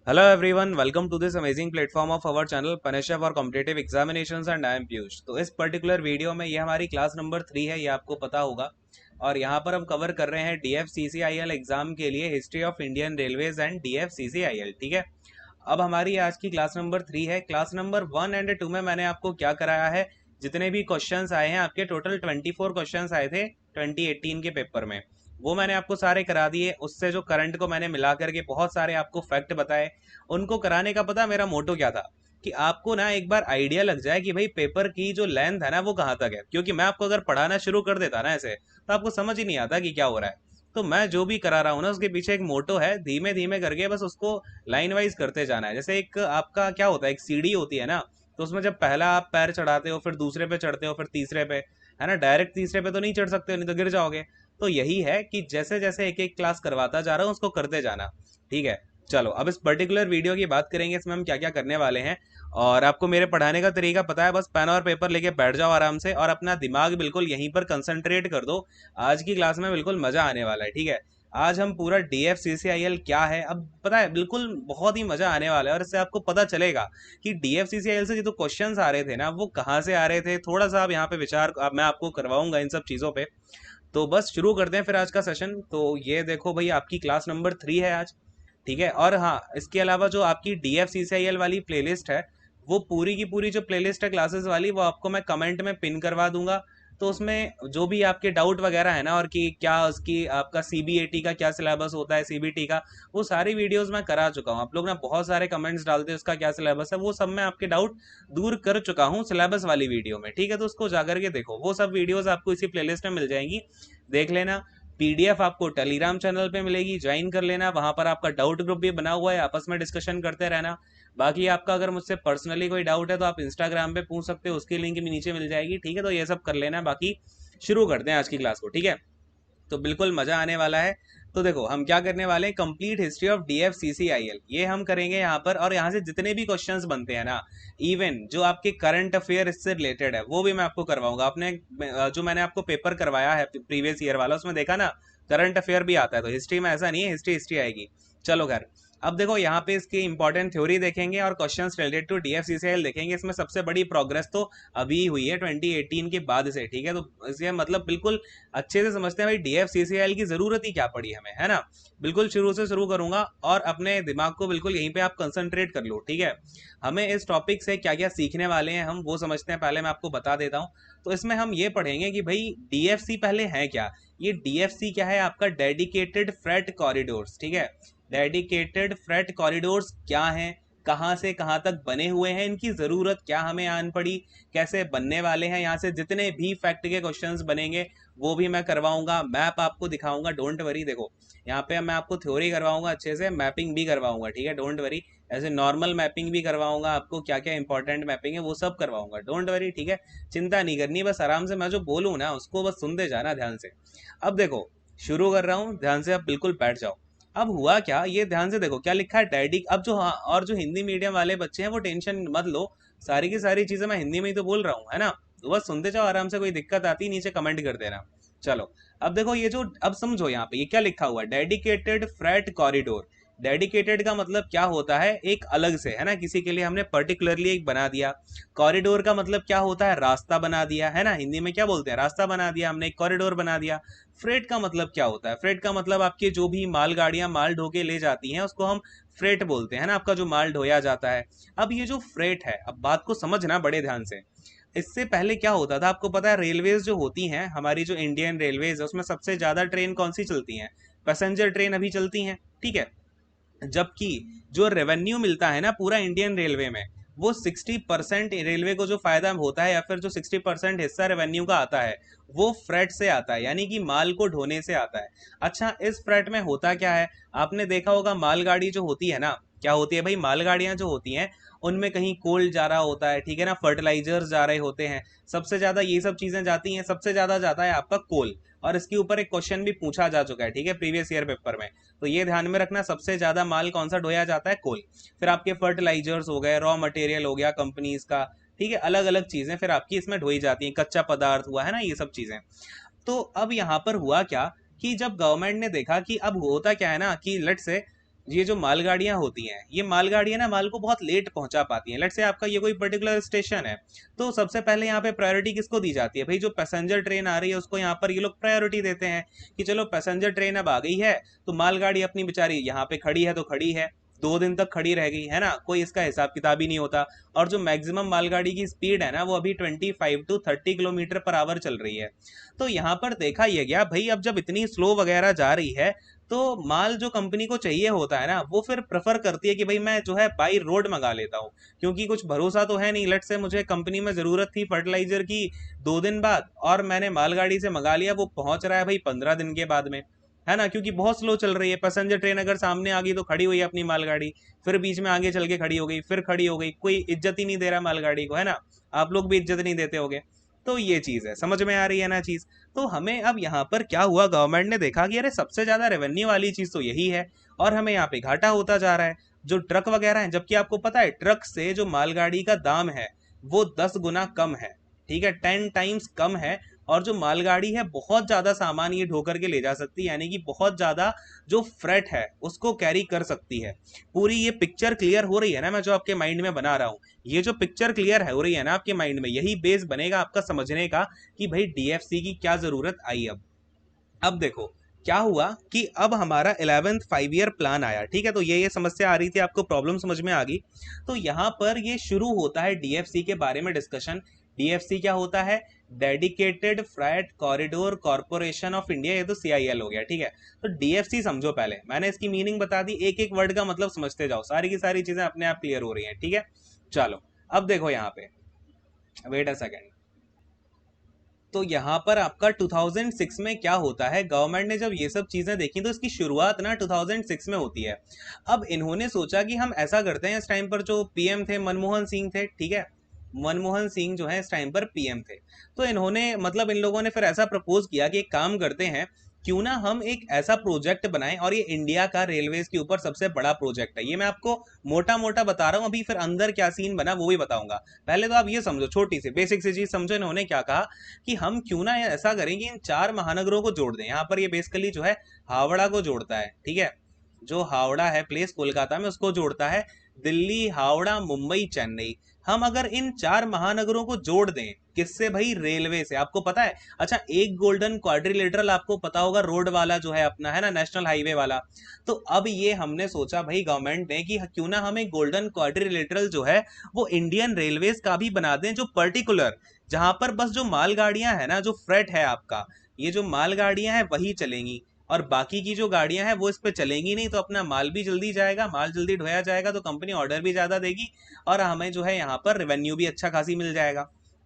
Hello everyone, welcome to this amazing platform of our channel Panisha for Competitive Examinations and I am Piyush। तो इस particular video में ये हमारी class number 3 है, ये आपको पता होगा। और यहाँ पर हम कवर कर रहे हैं DFCCIL एग्जाम के लिए history of Indian railways and DFCCIL। ठीक है, अब हमारी आज की क्लास नंबर 3 है। क्लास नंबर 1 एंड 2 में मैंने आपको क्या कराया है, जितने भी क्वेश्चंस आए हैं आपके टोटल 24 क्वेश्चंस आए थे 2018 के पेपर में, वो मैंने आपको सारे करा दिए। उससे जो करंट को मैंने मिला करके बहुत सारे आपको फैक्ट बताए। उनको कराने का पता मेरा मोटो क्या था कि आपको ना एक बार आइडिया लग जाए कि भाई पेपर की जो लेंथ है ना वो कहाँ तक है। क्योंकि मैं आपको अगर पढ़ाना शुरू कर देता ना ऐसे, तो आपको समझ ही नहीं आता कि क्या हो रहा है। तो मैं जो भी करा रहा हूँ ना उसके पीछे एक मोटो है, धीमे धीमे करके बस उसको लाइन वाइज करते जाना है। जैसे एक आपका क्या होता है, एक सीढ़ी होती है ना, तो उसमें जब पहला आप पैर चढ़ाते हो, फिर दूसरे पे चढ़ते हो, फिर तीसरे पे, है ना। डायरेक्ट तीसरे पे तो नहीं चढ़ सकते, नहीं तो गिर जाओगे। तो यही है कि जैसे जैसे एक एक क्लास करवाता जा रहा हूँ उसको करते जाना। ठीक है, चलो अब इस पर्टिकुलर वीडियो की बात करेंगे, इसमें हम क्या क्या करने वाले हैं। और आपको मेरे पढ़ाने का तरीका पता है, बस पेन और पेपर लेके बैठ जाओ आराम से और अपना दिमाग बिल्कुल यहीं पर कंसंट्रेट कर दो। आज की क्लास में बिल्कुल मजा आने वाला है। ठीक है, आज हम पूरा DFCCIL क्या है, अब पता है बिल्कुल बहुत ही मजा आने वाला है। और इससे आपको पता चलेगा कि DFCCIL से जो क्वेश्चंस आ रहे थे ना वो कहाँ से आ रहे थे। थोड़ा सा आप यहाँ पे विचार मैं आपको करवाऊंगा इन सब चीज़ों पे। तो बस शुरू करते हैं फिर आज का सेशन। तो ये देखो भाई, आपकी क्लास नंबर 3 है आज। ठीक है, और हाँ, इसके अलावा जो आपकी DFCCIL वाली प्लेलिस्ट है, वो पूरी की पूरी जो प्लेलिस्ट है क्लासेस वाली, वो आपको मैं कमेंट में पिन करवा दूंगा। तो उसमें जो भी आपके डाउट वगैरह है ना, और कि क्या उसकी आपका CBAT का क्या सिलेबस होता है, CBT का, वो सारी वीडियोस मैं करा चुका हूँ। आप लोग ना बहुत सारे कमेंट्स डालते हैं उसका क्या सिलेबस है, वो सब मैं आपके डाउट दूर कर चुका हूँ सिलेबस वाली वीडियो में। ठीक है, तो उसको जाकर के देखो, वो सब वीडियोस आपको इसी प्लेलिस्ट में मिल जाएंगी, देख लेना। PDF आपको टेलीग्राम चैनल पे मिलेगी, ज्वाइन कर लेना। वहां पर आपका डाउट ग्रुप भी बना हुआ है, आपस में डिस्कशन करते रहना। बाकी आपका अगर मुझसे पर्सनली कोई डाउट है तो आप इंस्टाग्राम पे पूछ सकते हो, उसकी लिंक भी नीचे मिल जाएगी। ठीक है, तो ये सब कर लेना। बाकी शुरू करते हैं आज की क्लास को। ठीक है, तो बिल्कुल मजा आने वाला है। तो देखो हम क्या करने वाले हैं, कंप्लीट हिस्ट्री ऑफ DFCCIL ये हम करेंगे यहाँ पर। और यहाँ से जितने भी क्वेश्चंस बनते हैं ना, इवन जो आपके करंट अफेयर इससे रिलेटेड है, वो भी मैं आपको करवाऊंगा। आपने जो मैंने आपको पेपर करवाया है प्रीवियस ईयर वाला, उसमें देखा ना करंट अफेयर भी आता है। तो हिस्ट्री में ऐसा नहीं है, हिस्ट्री हिस्ट्री आएगी। चलो खैर, अब देखो यहाँ पे इसकी इंपॉर्टेंट थ्योरी देखेंगे और क्वेश्चंस रिलेटेड टू DFCCIL देखेंगे। इसमें सबसे बड़ी प्रोग्रेस तो अभी हुई है 2018 के बाद से। ठीक है, तो इसके मतलब बिल्कुल अच्छे से समझते हैं भाई DFCCIL की जरूरत ही क्या पड़ी हमें, है ना। बिल्कुल शुरू से शुरू करूंगा और अपने दिमाग को बिल्कुल यहीं पे आप कंसंट्रेट कर लो। ठीक है, हमें इस टॉपिक से क्या क्या सीखने वाले हैं हम वो समझते हैं। पहले मैं आपको बता देता हूँ। तो इसमें हम ये पढ़ेंगे कि भाई DFC पहले है क्या। ये DFC क्या है, आपका डेडिकेटेड फ्रेट कॉरिडोर्स। ठीक है, डेडिकेटेड फ्रेट कॉरिडोर्स क्या है, कहाँ से कहाँ तक बने हुए हैं, इनकी ज़रूरत क्या हमें आन पड़ी, कैसे बनने वाले हैं। यहाँ से जितने भी फैक्ट के क्वेश्चंस बनेंगे वो भी मैं करवाऊंगा, मैप आपको दिखाऊंगा, डोंट वरी। देखो यहाँ पे मैं आपको थ्योरी करवाऊंगा अच्छे से, मैपिंग भी करवाऊंगा। ठीक है, डोंट वरी। ऐसे नॉर्मल मैपिंग भी करवाऊंगा आपको, क्या क्या इंपॉर्टेंट मैपिंग है वो सब करवाऊंगा, डोंट वरी। ठीक है, चिंता नहीं करनी, बस आराम से मैं जो बोलूँ ना उसको बस सुनते जाना ध्यान से। अब देखो शुरू कर रहा हूँ, ध्यान से आप बिल्कुल बैठ जाओ। अब हुआ क्या, ये ध्यान से देखो क्या लिखा है, डैडी। अब जो, हाँ, और जो हिंदी मीडियम वाले बच्चे हैं वो टेंशन मत लो, सारी की सारी चीजें मैं हिंदी में ही तो बोल रहा हूँ, है ना। तो बस सुनते जाओ आराम से, कोई दिक्कत आती नीचे कमेंट कर देना। चलो अब देखो ये जो, अब समझो यहाँ पे ये क्या लिखा हुआ है, डेडिकेटेड फ्रेट कॉरिडोर। डेडिकेटेड का मतलब क्या होता है, एक अलग से, है ना, किसी के लिए हमने पर्टिकुलरली एक बना दिया। कॉरिडोर का मतलब क्या होता है, रास्ता बना दिया, है ना। हिंदी में क्या बोलते हैं, रास्ता बना दिया हमने, एक कॉरिडोर बना दिया। फ्रेट का मतलब क्या होता है, फ्रेट का मतलब आपके जो भी मालगाड़ियां माल ढो के ले जाती हैं उसको हम फ्रेट बोलते हैं, ना, आपका जो माल ढोया जाता है। अब ये जो फ्रेट है, अब बात को समझना बड़े ध्यान से। इससे पहले क्या होता था आपको पता है, रेलवेज जो होती हैं हमारी, जो इंडियन रेलवेज है उसमें सबसे ज्यादा ट्रेन कौन सी चलती हैं, पैसेंजर ट्रेन अभी चलती हैं। ठीक है, जबकि जो रेवेन्यू मिलता है ना पूरा इंडियन रेलवे में, वो 60% रेलवे को जो फायदा होता है, या फिर जो 60% हिस्सा रेवेन्यू का आता है, वो फ्रेट से आता है, यानी कि माल को ढोने से आता है। अच्छा, इस फ्रेट में होता क्या है, आपने देखा होगा मालगाड़ी जो होती है ना, क्या होती है भाई, मालगाड़ियां जो होती हैं उनमें कहीं कोल जा रहा होता है, ठीक है ना, फर्टिलाइजर्स जा रहे होते हैं, सबसे ज्यादा ये सब चीजें जाती हैं, सबसे ज्यादा जाता है आपका कोल। और इसके ऊपर एक क्वेश्चन भी पूछा जा चुका है, ठीक है, प्रीवियस ईयर पेपर में। तो ये ध्यान में रखना, सबसे ज्यादा माल कौन सा ढोया जाता है, कोल। फिर आपके फर्टिलाइजर्स हो गए, रॉ मटेरियल हो गया कंपनीज का, ठीक है, अलग अलग चीजें फिर आपकी इसमें ढोई जाती हैं, कच्चा पदार्थ हुआ, है ना, ये सब चीजें। तो अब यहाँ पर हुआ क्या कि जब गवर्नमेंट ने देखा कि अब होता क्या है ना, कि लेट से ये जो मालगाड़ियां होती हैं, ये मालगाड़ियां ना माल को बहुत लेट पहुंचा पाती हैं। लेट्स से आपका ये कोई पर्टिकुलर स्टेशन है, तो सबसे पहले यहाँ पे प्रायोरिटी किसको दी जाती है भाई? जो पैसेंजर ट्रेन आ रही है उसको यहाँ पर ये लोग प्रायोरिटी देते हैं कि चलो पैसेंजर ट्रेन अब आ गई है, तो मालगाड़ी अपनी बेचारी यहाँ पे खड़ी है तो खड़ी है, 2 दिन तक खड़ी रह गई है ना, कोई इसका हिसाब किताब ही नहीं होता। और जो मैक्सिमम मालगाड़ी की स्पीड है ना, वो अभी 25 to 30 किलोमीटर पर आवर चल रही है। तो यहाँ पर देखा यह गया भाई, अब जब इतनी स्लो वगैरह जा रही है, तो माल जो कंपनी को चाहिए होता है ना, वो फिर प्रेफर करती है कि भाई मैं जो है बाई रोड मंगा लेता हूँ, क्योंकि कुछ भरोसा तो है नहीं। लेट से मुझे कंपनी में जरूरत थी फर्टिलाइजर की 2 दिन बाद, और मैंने मालगाड़ी से मंगा लिया, वो पहुंच रहा है भाई 15 दिन के बाद में, है ना, क्योंकि बहुत स्लो चल रही है। पैसेंजर ट्रेन अगर सामने आ गई तो खड़ी हुई है अपनी मालगाड़ी, फिर बीच में आगे चल के खड़ी हो गई, फिर खड़ी हो गई, कोई इज्जत ही नहीं दे रहा मालगाड़ी को, है ना। आप लोग भी इज्जत नहीं देते होगे। तो ये चीज है, समझ में आ रही है ना चीज। तो हमें अब यहाँ पर क्या हुआ, गवर्नमेंट ने देखा कि अरे सबसे ज्यादा रेवेन्यू वाली चीज तो यही है, और हमें यहाँ पे घाटा होता जा रहा है जो ट्रक वगैरह है। जबकि आपको पता है ट्रक से जो मालगाड़ी का दाम है वो 10 गुना कम है, ठीक है, 10 टाइम्स कम है। और जो मालगाड़ी है बहुत ज्यादा सामान ये ढोकर के ले जा सकती है, यानी कि बहुत ज्यादा जो फ्रेट है उसको कैरी कर सकती है। पूरी ये पिक्चर क्लियर हो रही है ना, मैं जो आपके माइंड में बना रहा हूँ, ये जो पिक्चर क्लियर है हो रही है ना आपके माइंड में, यही बेस बनेगा आपका समझने का कि भाई डीएफसी की क्या जरूरत आई अब देखो क्या हुआ कि अब हमारा 11th 5 ईयर प्लान आया, ठीक है। तो ये समस्या आ रही थी, आपको प्रॉब्लम समझ में आ गई। तो यहाँ पर ये शुरू होता है डीएफसी के बारे में डिस्कशन। डीएफसी क्या होता है? Dedicated freight corridor corporation of India, ये तो सीआईएल हो गया, ठीक है। तो डीएफसी समझो, पहले मैंने इसकी मीनिंग बता दी, एक एक वर्ड का मतलब समझते जाओ, सारी की सारी चीजें अपने आप क्लियर हो रही हैं, ठीक है। चलो अब देखो यहाँ पे, वेट अ सेकेंड। तो यहाँ पर आपका 2006 में क्या होता है, गवर्नमेंट ने जब ये सब चीजें देखी तो इसकी शुरुआत ना 2006 में होती है। अब इन्होंने सोचा कि हम ऐसा करते हैं, इस टाइम पर जो पीएम थे मनमोहन सिंह थे, ठीक है, मनमोहन सिंह जो है इस टाइम पर पीएम थे। तो इन्होंने मतलब इन लोगों ने फिर ऐसा प्रपोज किया कि एक काम करते हैं, क्यों ना हम एक ऐसा प्रोजेक्ट बनाएं, और ये इंडिया का रेलवेज के ऊपर सबसे बड़ा प्रोजेक्ट है। ये मैं आपको मोटा मोटा बता रहा हूँ, अभी फिर अंदर क्या सीन बना वो भी बताऊंगा। पहले तो आप ये समझो, छोटी सी बेसिक सी चीज समझो, इन्होंने क्या कहा कि हम क्यों ना ऐसा करें कि इन 4 महानगरों को जोड़ दें। यहाँ पर ये बेसिकली जो है हावड़ा को जोड़ता है, ठीक है, जो हावड़ा है प्लेस कोलकाता में उसको जोड़ता है, दिल्ली हावड़ा मुंबई चेन्नई। हम अगर इन 4 महानगरों को जोड़ दें, किससे भाई? रेलवे से। आपको पता है, अच्छा एक गोल्डन क्वाड्रिलेटरल आपको पता होगा, रोड वाला जो है अपना, है ना, नेशनल हाईवे वाला। तो अब ये हमने सोचा भाई गवर्नमेंट ने कि क्यों ना हम एक गोल्डन क्वाड्रिलेटरल जो है वो इंडियन रेलवेज का भी बना दें, जो पर्टिकुलर जहां पर बस जो मालगाड़ियां है ना, जो फ्रेट है आपका, ये जो मालगाड़ियां हैं वही चलेंगी, और बाकी की जो गाड़ियां हैं वो इस पे चलेंगी नहीं। तो अपना माल भी जल्दी जाएगा, माल जल्दी ढोया जाएगा, तो कंपनी ऑर्डर भी ज्यादा देगी, और हमें जो है यहाँ पर रेवेन्यू भी अच्छा खासी मिल जाएगा,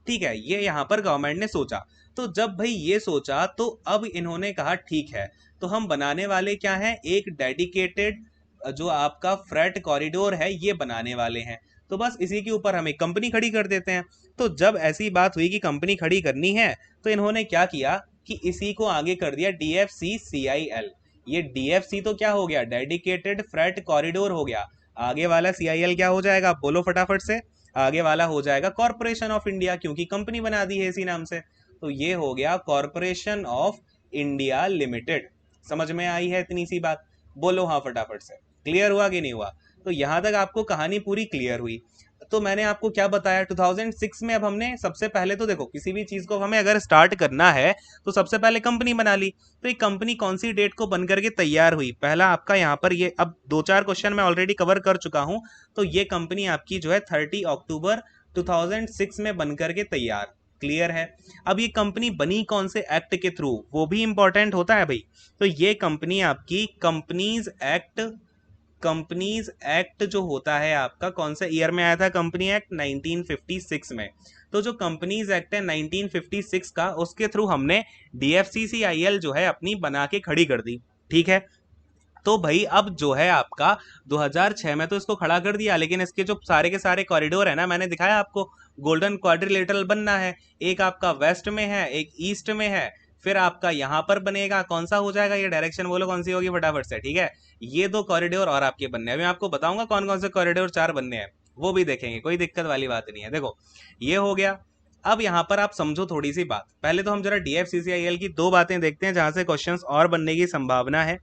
ठीक है। ये यहाँ पर गवर्नमेंट ने सोचा। तो जब भाई ये सोचा, तो अब इन्होंने कहा ठीक है, तो हम बनाने वाले क्या है, एक डेडिकेटेड जो आपका फ्रेट कॉरिडोर है ये बनाने वाले हैं। तो बस इसी के ऊपर हम एक कंपनी खड़ी कर देते हैं। तो जब ऐसी बात हुई कि कंपनी खड़ी करनी है, तो इन्होंने क्या किया कि इसी को आगे कर दिया डीएफसी सीआईएल। ये डीएफसी तो क्या हो गया, डेडिकेटेड फ्रेट कॉरिडोर हो गया। आगे वाला सीआईएल क्या हो जाएगा, बोलो फटाफट से। आगे वाला हो जाएगा कॉरपोरेशन ऑफ इंडिया, क्योंकि कंपनी बना दी है इसी नाम से। तो ये हो गया कॉरपोरेशन ऑफ इंडिया लिमिटेड। समझ में आई है इतनी सी बात? बोलो हाँ फटाफट से। क्लियर हुआ कि नहीं हुआ? तो यहां तक आपको कहानी पूरी क्लियर हुई। तो मैंने आपको क्या बताया, 2006 में अब हमने सबसे पहले तो देखो, किसी भी चीज को हमें अगर स्टार्ट करना है तो सबसे पहले कंपनी बना ली। तो एक कंपनी कौन सी डेट को बन करके तैयार हुई? पहला आपका यहाँ पर ये, अब 2-4 क्वेश्चन मैं ऑलरेडी कवर कर चुका हूं। तो ये कंपनी आपकी जो है 30 अक्टूबर 2006 में बन करके तैयार। क्लियर है? अब ये कंपनी बनी कौन से एक्ट के थ्रू, वो भी इंपॉर्टेंट होता है भाई। तो ये कंपनी आपकी कंपनीज एक्ट जो होता है आपका, कौन से ईयर में आया था कंपनी एक्ट? 1956 में। तो जो कंपनीज एक्ट है 1956 का, उसके थ्रू हमने डीएफसीसीआईएल जो है अपनी बना के खड़ी कर दी, ठीक है। तो भाई अब जो है आपका 2006 में तो इसको खड़ा कर दिया, लेकिन इसके जो सारे के सारे कॉरिडोर है ना, मैंने दिखाया आपको, गोल्डन क्वाड्रिलेटरल बनना है। एक आपका वेस्ट में है, एक ईस्ट में है, फिर आपका यहाँ पर बनेगा, कौन सा हो जाएगा ये डायरेक्शन, बोलो कौन सी होगी फटाफट से, ठीक है। ये 2 कॉरिडोर और आपके बनने हैं, अभी मैं आपको बताऊंगा कौन कौन से कॉरिडोर 4 बनने हैं, वो भी देखेंगे, कोई दिक्कत वाली बात नहीं है। देखो ये हो गया। अब यहाँ पर आप समझो थोड़ी सी बात, पहले तो हम जरा DFCCIL की दो बातें देखते हैं जहां से क्वेश्चंस और बनने की संभावना है।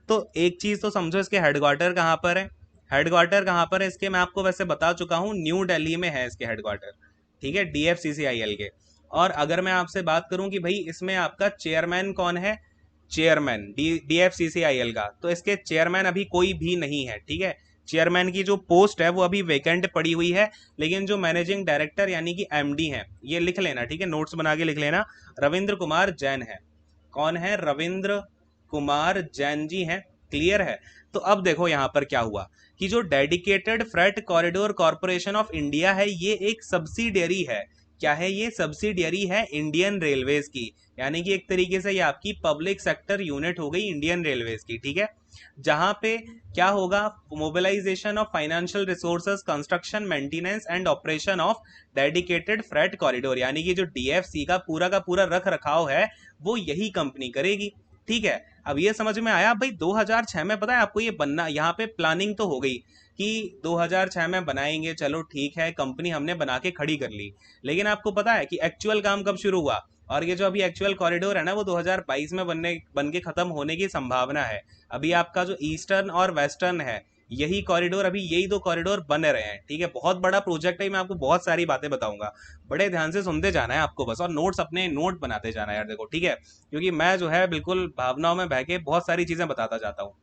तो एक चीज तो समझो, इसके हेडक्वार्टर कहाँ पर है, हेडक्वार्टर कहाँ पर है इसके, मैं आपको वैसे बता चुका हूँ, न्यू दिल्ली में है इसके हेडक्वार्टर, ठीक है, DFCCIL के। और अगर मैं आपसे बात करूं कि भाई इसमें आपका चेयरमैन कौन है, चेयरमैन DFCCIL का, तो इसके चेयरमैन अभी कोई भी नहीं है, ठीक है। चेयरमैन की जो पोस्ट है वो अभी वेकेंट पड़ी हुई है, लेकिन जो मैनेजिंग डायरेक्टर यानी कि MD है, ये लिख लेना, ठीक है, नोट्स बना के लिख लेना, रविंद्र कुमार जैन है। कौन है, रविंद्र कुमार जैन जी हैं, क्लियर है। तो अब देखो यहाँ पर क्या हुआ कि जो dedicated freight corridor corporation of India है, ये एक सब्सिडियरी है। क्या है ये, सब्सिडियरी है इंडियन रेलवेज की, यानी कि एक तरीके से ये आपकी पब्लिक सेक्टर यूनिट हो गई इंडियन रेलवेज की, ठीक है। जहां पे क्या होगा, mobilisation of financial resources, construction, maintenance and operation of dedicated freight corridor, यानी कि जो DFC का पूरा रख रखाव है वो यही कंपनी करेगी, ठीक है। अब ये समझ में आया भाई, 2006 में पता है आपको ये बनना, यहाँ पे प्लानिंग तो हो गई कि 2006 में बनाएंगे, चलो ठीक है, कंपनी हमने बना के खड़ी कर ली, लेकिन आपको पता है कि एक्चुअल काम कब शुरू हुआ, और ये जो अभी एक्चुअल कॉरिडोर है ना वो 2022 में बन के खत्म होने की संभावना है। अभी आपका जो ईस्टर्न और वेस्टर्न है, यही कॉरिडोर, अभी यही दो कॉरिडोर बन रहे हैं, ठीक है। बहुत बड़ा प्रोजेक्ट है, मैं आपको बहुत सारी बातें बताऊंगा, बड़े ध्यान से सुनते जाना है आपको बस, और नोट्स अपने नोट बनाते जाना है यार, देखो ठीक है, क्योंकि मैं जो है बिल्कुल भावनाओं में बह के बहुत सारी चीजें बताता जाता हूँ।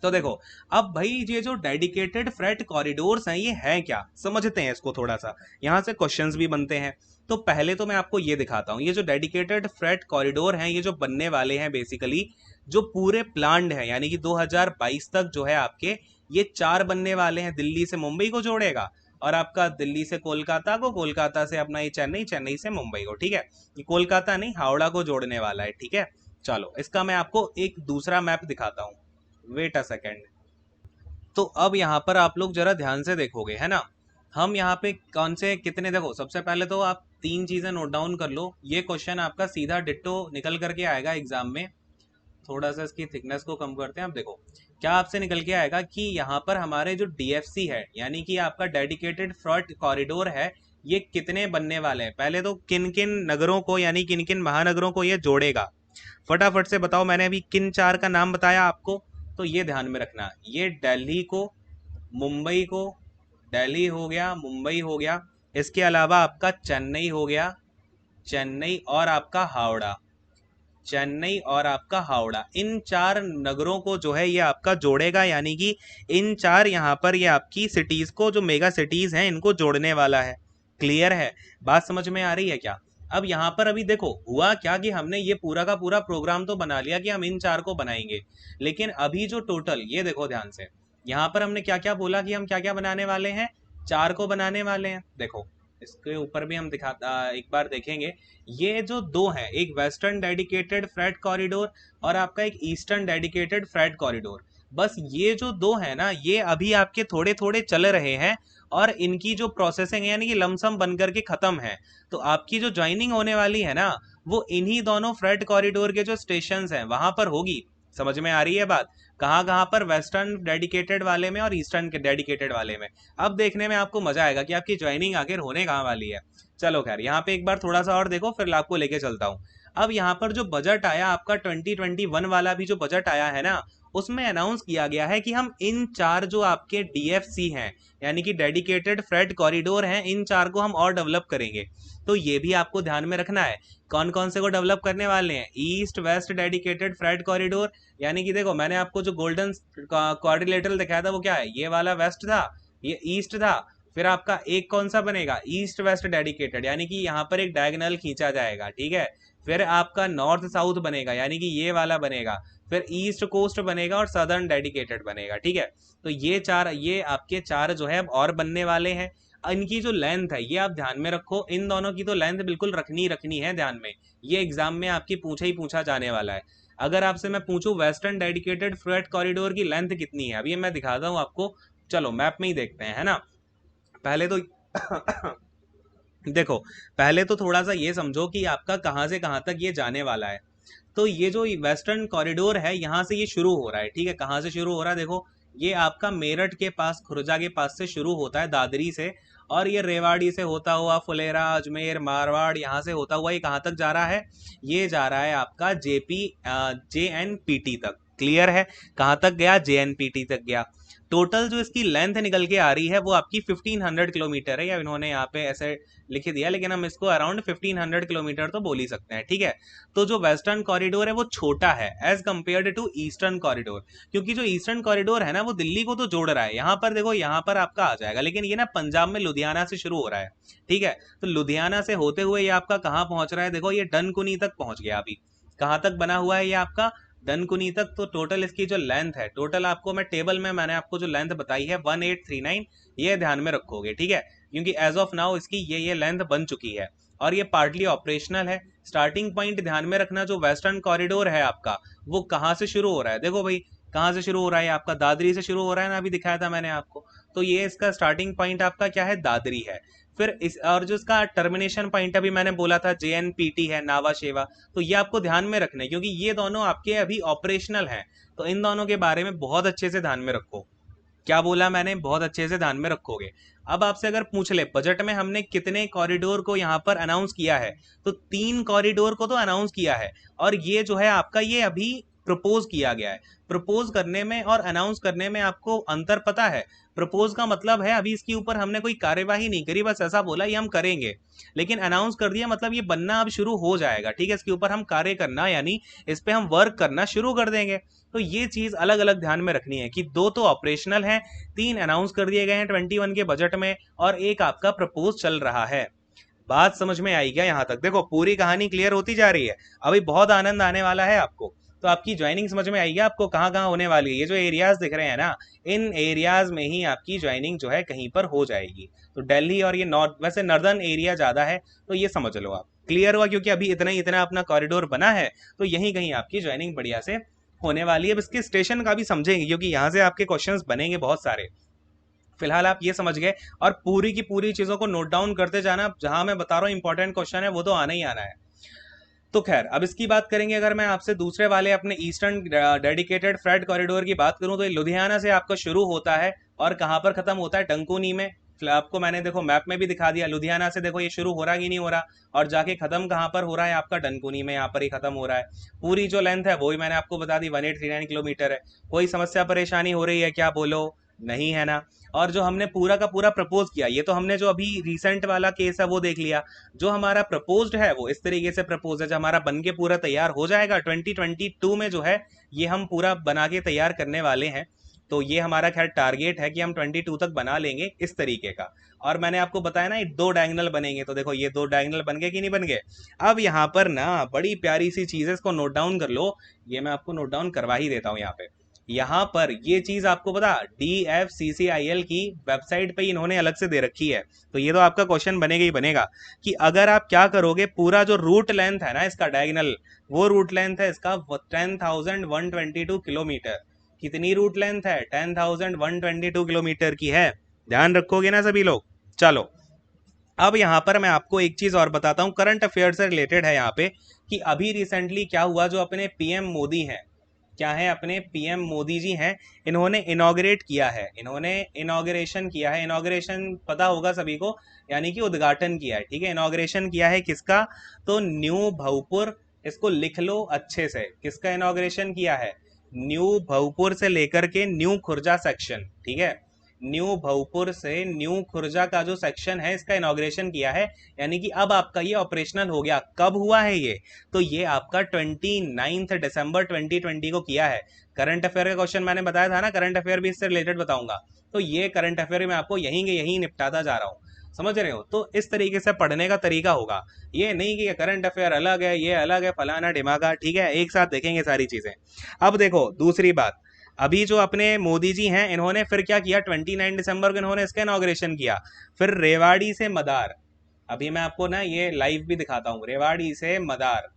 तो देखो, अब भाई ये जो डेडिकेटेड फ्रेट कॉरिडोर्स हैं ये हैं क्या, समझते हैं इसको थोड़ा सा, यहाँ से क्वेश्चंस भी बनते हैं। तो पहले तो मैं आपको ये दिखाता हूँ, ये जो डेडिकेटेड फ्रेट कॉरिडोर हैं ये जो बनने वाले हैं बेसिकली, जो पूरे प्लान्ड है, यानी कि 2022 तक जो है आपके ये 4 बनने वाले हैं। दिल्ली से मुंबई को जोड़ेगा, और आपका दिल्ली से कोलकाता को, कोलकाता से अपना ये चेन्नई, चेन्नई से मुंबई को, ठीक है। ये कोलकाता नहीं, हावड़ा को जोड़ने वाला है, ठीक है। चलो इसका मैं आपको एक दूसरा मैप दिखाता हूँ, वेट अ सेकेंड। तो अब यहाँ पर आप लोग जरा ध्यान से देखोगे, है ना, हम यहाँ पे कौन से कितने, देखो सबसे पहले तो आप 3 चीजें नोट डाउन कर लो, ये क्वेश्चन आपका सीधा डिट्टो निकल करके आएगा एग्जाम में। थोड़ा सा इसकी थिकनेस को कम करते हैं, आप देखो क्या आपसे निकल के आएगा कि यहाँ पर हमारे जो DFC है, यानी कि आपका डेडिकेटेड फ्रेट कॉरिडोर है, ये कितने बनने वाले हैं, पहले तो किन किन नगरों को, यानी किन किन महानगरों को ये जोड़ेगा, फटाफट से बताओ। मैंने अभी किन 4 का नाम बताया आपको, तो ये ध्यान में रखना, ये दिल्ली को, मुंबई को, दिल्ली हो गया, मुंबई हो गया, इसके अलावा आपका चेन्नई हो गया, चेन्नई और आपका हावड़ा, चेन्नई और आपका हावड़ा, इन 4 नगरों को जो है ये आपका जोड़ेगा, यानी कि इन 4 यहाँ पर ये आपकी सिटीज को, जो मेगा सिटीज हैं, इनको जोड़ने वाला है, क्लियर है, बात समझ में आ रही है क्या। अब यहाँ पर अभी देखो हुआ क्या कि हमने ये पूरा का पूरा प्रोग्राम तो बना लिया कि हम इन 4 को बनाएंगे, लेकिन अभी जो टोटल, ये देखो ध्यान से, यहाँ पर हमने क्या क्या बोला कि हम क्या क्या बनाने वाले हैं, 4 को बनाने वाले हैं। देखो इसके ऊपर भी हम एक बार देखेंगे, ये जो दो हैं, एक वेस्टर्न डेडिकेटेड फ्रेट कॉरिडोर और आपका एक ईस्टर्न डेडिकेटेड फ्रेट कॉरिडोर, बस ये जो दो है ना, ये अभी आपके थोड़े थोड़े चल रहे हैं, और इनकी जो प्रोसेसिंग है यानी कि लमसम बन करके खत्म है। तो आपकी जो ज्वाइनिंग होने वाली है ना, वो इन्हीं दोनों फ्रेट कॉरिडोर के जो स्टेशन हैं वहां पर होगी। समझ में आ रही है बात, कहाँ कहाँ पर, वेस्टर्न डेडिकेटेड वाले में और ईस्टर्न के डेडिकेटेड वाले में। अब देखने में आपको मजा आएगा कि आपकी ज्वाइनिंग आखिर होने कहाँ वाली है। चलो खैर, यहाँ पे एक बार थोड़ा सा और देखो, फिर आपको लेके चलता हूँ। अब यहाँ पर जो बजट आया आपका 2021 वाला भी जो बजट आया है ना, उसमें अनाउंस किया गया है कि हम इन 4 जो आपके DFC हैं, यानी कि डेडिकेटेड फ्रेट कॉरिडोर हैं, इन 4 को हम और डेवलप करेंगे। तो ये भी आपको ध्यान में रखना है, कौन कौन से को डेवलप करने वाले हैं, east west dedicated freight corridor, यानी कि देखो मैंने आपको जो गोल्डन क्वाड्रिलेटरल दिखाया था वो क्या है, ये वाला वेस्ट था, ये ईस्ट था, फिर आपका एक कौन सा बनेगा, ईस्ट वेस्ट डेडिकेटेड, यानी कि यहाँ पर एक डायगोनल खींचा जाएगा, ठीक है। फिर आपका नॉर्थ साउथ बनेगा, यानी कि ये वाला बनेगा, फिर ईस्ट कोस्ट बनेगा और सदर्न डेडिकेटेड बनेगा, ठीक है। तो ये आपके 4 जो है और बनने वाले हैं। इनकी जो लेंथ है ये आप ध्यान में रखो, इन दोनों की तो लेंथ बिल्कुल रखनी है ध्यान में, ये एग्जाम में आपकी पूछा जाने वाला है। अगर आपसे मैं पूछूं वेस्टर्न डेडिकेटेड फ्रेट कॉरिडोर की लेंथ कितनी है, अभी मैं दिखाता हूँ आपको, चलो मैप में ही देखते हैं, है ना। पहले तो देखो, पहले तो थोड़ा सा ये समझो कि आपका कहाँ से कहाँ तक ये जाने वाला है। तो ये जो वेस्टर्न कॉरिडोर है यहाँ से ये शुरू हो रहा है, ठीक है, कहाँ से शुरू हो रहा है देखो, ये आपका मेरठ के पास, खुर्जा के पास से शुरू होता है, दादरी से, और ये रेवाड़ी से होता हुआ फुलेरा, अजमेर, मारवाड़, यहाँ से होता हुआ ये कहाँ तक जा रहा है? ये जा रहा है आपका JNPT तक। क्लियर है? कहाँ तक गया? JNPT तक गया। टोटल जो इसकी लेंथ निकल के आ रही है वो आपकी 1500 किलोमीटर है, या इन्होंने यहाँ पे ऐसे लिख दिया, लेकिन हम इसको अराउंड 1500 किलोमीटर तो बोल ही सकते हैं। ठीक है, तो जो वेस्टर्न कॉरिडोर है वो छोटा है as compared to eastern corridor, क्योंकि जो ईस्टर्न कॉरिडोर है ना वो दिल्ली को तो जोड़ रहा है। यहाँ पर देखो, यहाँ पर आपका आ जाएगा, लेकिन ये ना पंजाब में लुधियाना से शुरू हो रहा है। ठीक है, तो लुधियाना से होते हुए ये आपका कहाँ पहुंच रहा है? देखो ये डनकुनी तक पहुंच गया। अभी कहाँ तक बना हुआ है ये आपका? डनकुनी तक। तो टोटल इसकी जो लेंथ है, टोटल आपको मैं टेबल में मैंने आपको जो लेंथ बताई है 1839, ये ध्यान में रखोगे। ठीक है, क्योंकि एज ऑफ नाउ इसकी ये लेंथ बन चुकी है और ये पार्टली ऑपरेशनल है। स्टार्टिंग पॉइंट ध्यान में रखना, जो वेस्टर्न कॉरिडोर है आपका वो कहाँ से शुरू हो रहा है? देखो भाई, कहाँ से शुरू हो रहा है? आपका दादरी से शुरू हो रहा है ना, अभी दिखाया था मैंने आपको। तो ये इसका स्टार्टिंग पॉइंट आपका क्या है? दादरी है। फिर इस, और जो इसका टर्मिनेशन पॉइंट अभी मैंने बोला था JNPT है, नावा शेवा। तो ये आपको ध्यान में रखना है, क्योंकि ये दोनों आपके अभी ऑपरेशनल हैं। तो इन दोनों के बारे में बहुत अच्छे से ध्यान में रखो। क्या बोला मैंने? बहुत अच्छे से ध्यान में रखोगे। अब आपसे अगर पूछ ले बजट में हमने कितने कॉरिडोर को यहाँ पर अनाउंस किया है, तो 3 कॉरिडोर को तो अनाउंस किया है। और ये जो है आपका, ये अभी प्रपोज किया गया है। प्रपोज करने में और अनाउंस करने में आपको अंतर पता है? प्रपोज का मतलब है अभी इसके ऊपर हमने कोई कार्यवाही नहीं करी, बस ऐसा बोला ये हम करेंगे। लेकिन अनाउंस कर दिया मतलब ये बनना अब शुरू हो जाएगा। ठीक है, इसके ऊपर हम कार्य करना, यानी इस पे हम वर्क करना शुरू कर देंगे। तो ये चीज अलग अलग ध्यान में रखनी है कि 2 तो ऑपरेशनल हैं, 3 अनाउंस कर दिए गए हैं 21 के बजट में, और एक आपका प्रपोज चल रहा है। बात समझ में आई क्या यहाँ तक? देखो पूरी कहानी क्लियर होती जा रही है, अभी बहुत आनंद आने वाला है आपको। तो आपकी ज्वाइनिंग समझ में आई है आपको कहाँ कहाँ होने वाली है? ये जो एरियाज दिख रहे हैं ना, इन एरियाज में ही आपकी ज्वाइनिंग जो है कहीं पर हो जाएगी। तो दिल्ली और ये नॉर्थ, वैसे नॉर्दर्न एरिया ज्यादा है, तो ये समझ लो आप। क्लियर हुआ? क्योंकि अभी इतना ही इतना अपना कॉरिडोर बना है, तो यहीं कहीं आपकी ज्वाइनिंग बढ़िया से होने वाली है। अब इसके स्टेशन का भी समझेंगे, क्योंकि यहाँ से आपके क्वेश्चंस बनेंगे बहुत सारे। फिलहाल आप ये समझ गए, और पूरी की पूरी चीजों को नोट डाउन करते जाना, जहां मैं बता रहा हूँ इंपॉर्टेंट क्वेश्चन है वो तो आना ही आना है। तो खैर, अब इसकी बात करेंगे। अगर मैं आपसे दूसरे वाले अपने ईस्टर्न डेडिकेटेड फ्रेट कॉरिडोर की बात करूं, तो ये लुधियाना से आपका शुरू होता है और कहाँ पर खत्म होता है? डंकुनी में। आपको मैंने देखो मैप में भी दिखा दिया, लुधियाना से देखो ये शुरू हो रहा है कि नहीं हो रहा, और जाके खत्म कहाँ पर हो रहा है? आपका डनकुनी में, यहाँ पर ही खत्म हो रहा है। पूरी जो लेंथ है वो ही मैंने आपको बता दी, 1839 किलोमीटर है। कोई समस्या परेशानी हो रही है क्या? बोलो, नहीं है ना? और जो हमने पूरा का पूरा प्रपोज किया, ये तो हमने जो अभी रिसेंट वाला केस है वो देख लिया। जो हमारा प्रपोज्ड है वो इस तरीके से प्रपोज है, जब हमारा बन के पूरा तैयार हो जाएगा 2022 में जो है ये हम पूरा बना के तैयार करने वाले हैं। तो ये हमारा खैर टारगेट है कि हम 22 तक बना लेंगे इस तरीके का। और मैंने आपको बताया ना, ये 2 डायगोनल बनेंगे, तो देखो ये 2 डायगोनल बन गए कि नहीं बन गए? अब यहाँ पर ना बड़ी प्यारी सी चीज है, इसको नोट डाउन कर लो। ये मैं आपको नोट डाउन करवा ही देता हूँ यहाँ पे। यहाँ पर ये चीज आपको पता, DFCCIL की वेबसाइट पे इन्होंने अलग से दे रखी है। तो ये तो आपका क्वेश्चन बनेगा ही बनेगा कि अगर आप क्या करोगे, पूरा जो रूट लेंथ है ना इसका डायगोनल, वो रूट लेंथ है इसका 10,122 किलोमीटर। कितनी रूट लेंथ है? 10,122 किलोमीटर की है। ध्यान रखोगे ना सभी लोग? चलो, अब यहाँ पर मैं आपको एक चीज और बताता हूँ, करंट अफेयर से रिलेटेड है यहाँ पे, कि अभी रिसेंटली क्या हुआ, जो अपने PM मोदी हैं, क्या है अपने PM मोदी जी हैं, इन्होंने इनॉग्रेट किया है, इन्होंने इनॉग्रेशन किया है। इनॉग्रेशन पता होगा सभी को, यानी कि उद्घाटन किया है। ठीक है, इनॉग्रेशन किया है किसका? तो न्यू भवपुर, इसको लिख लो अच्छे से, किसका इनॉग्रेशन किया है? न्यू भवपुर से लेकर के न्यू खुर्जा सेक्शन। ठीक है, न्यू भवपुर से न्यू खुर्जा का जो सेक्शन है इसका इनॉग्रेशन किया है, यानी कि अब आपका ये ऑपरेशनल हो गया। कब हुआ है ये? तो ये आपका 29 दिसंबर 2020 को किया है। करंट अफेयर का क्वेश्चन मैंने बताया था ना, करंट अफेयर भी इससे रिलेटेड बताऊंगा। तो ये करंट अफेयर मैं आपको यहीं के यहीं निपटाता जा रहा हूँ, समझ रहे हो? तो इस तरीके से पढ़ने का तरीका होगा, ये नहीं कि करंट अफेयर अलग है, ये अलग है, फलाना ढिमाका। ठीक है, एक साथ देखेंगे सारी चीजें। अब देखो दूसरी बात, अभी जो अपने मोदी जी हैं इन्होंने फिर क्या किया, 29 दिसंबर को इन्होंने इसका इनॉग्रेशन किया। फिर रेवाड़ी से मदार, अभी मैं आपको ना ये लाइव भी दिखाता हूँ, रेवाड़ी से मदार,